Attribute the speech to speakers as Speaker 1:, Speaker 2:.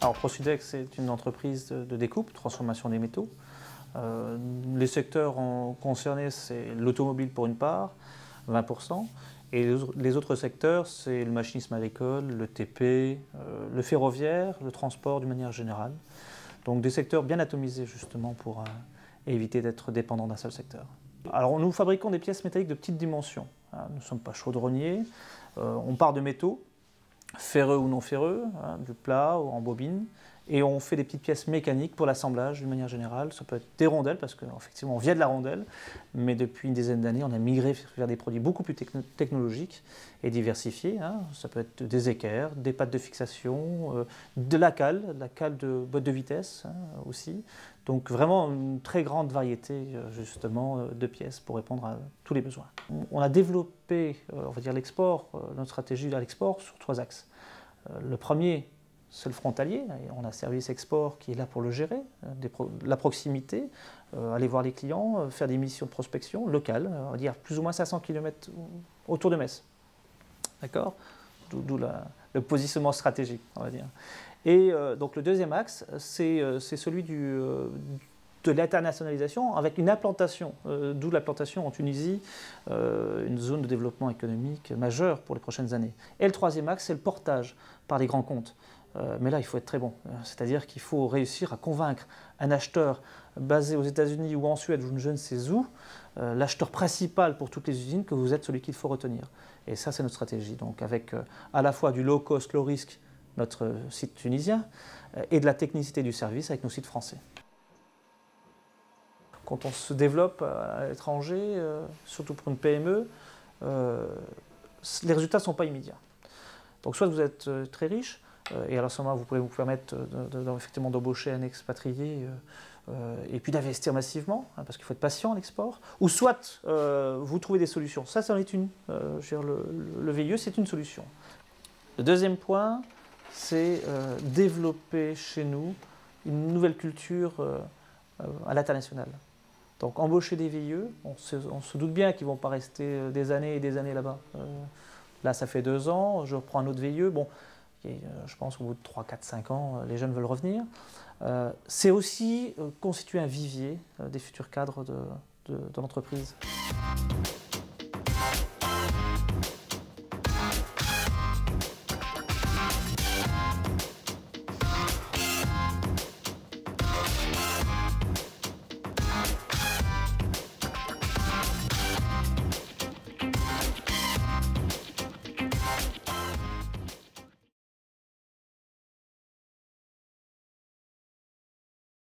Speaker 1: Alors Prosudex, c'est une entreprise de découpe, transformation des métaux. Les secteurs concernés, c'est l'automobile pour une part, 20%, et les autres secteurs, c'est le machinisme agricole, le TP, le ferroviaire, le transport d'une manière générale. Donc des secteurs bien atomisés justement pour éviter d'être dépendant d'un seul secteur. Alors nous fabriquons des pièces métalliques de petite dimension. Nous ne sommes pas chaudronniers, on part de métaux, ferreux ou non ferreux, du plat ou en bobine, et on fait des petites pièces mécaniques pour l'assemblage d'une manière générale. Ça peut être des rondelles, parce qu'effectivement on vient de la rondelle, mais depuis une dizaine d'années on a migré vers des produits beaucoup plus technologiques et diversifiés. Ça peut être des équerres, des pattes de fixation, de la cale de boîte de vitesse aussi. Donc vraiment une très grande variété justement de pièces pour répondre à tous les besoins. On a développé, on va dire l'export, notre stratégie à l'export sur 3 axes. Le premier, c'est le frontalier. On a Service Export qui est là pour le gérer, la proximité, aller voir les clients, faire des missions de prospection locales, on va dire plus ou moins 500 km autour de Metz. D'accord ? D'où le positionnement stratégique, on va dire. Et donc le deuxième axe, c'est celui de l'internationalisation avec une implantation, d'où l'implantation en Tunisie, une zone de développement économique majeure pour les prochaines années. Et le troisième axe, c'est le portage par les grands comptes. Mais là, il faut être très bon. C'est-à-dire qu'il faut réussir à convaincre un acheteur basé aux États-Unis ou en Suède ou je ne sais où, l'acheteur principal pour toutes les usines, que vous êtes celui qu'il faut retenir. Et ça, c'est notre stratégie. Donc avec à la fois du low cost, low risk, notre site tunisien, et de la technicité du service avec nos sites français. Quand on se développe à l'étranger, surtout pour une PME, les résultats ne sont pas immédiats. Donc soit vous êtes très riche, et alors à ce moment vous pouvez vous permettre effectivement d'embaucher un expatrié et puis d'investir massivement, parce qu'il faut être patient à l'export, ou soit vous trouvez des solutions. Ça en est une. Le VIE, c'est une solution. Le deuxième point, c'est développer chez nous une nouvelle culture à l'international. Donc embaucher des VIE, on se doute bien qu'ils ne vont pas rester des années et des années là-bas. Là, ça fait 2 ans, je reprends un autre VIE. Bon, je pense qu'au bout de 3, 4, 5 ans, les jeunes veulent revenir. C'est aussi constituer un vivier des futurs cadres de l'entreprise.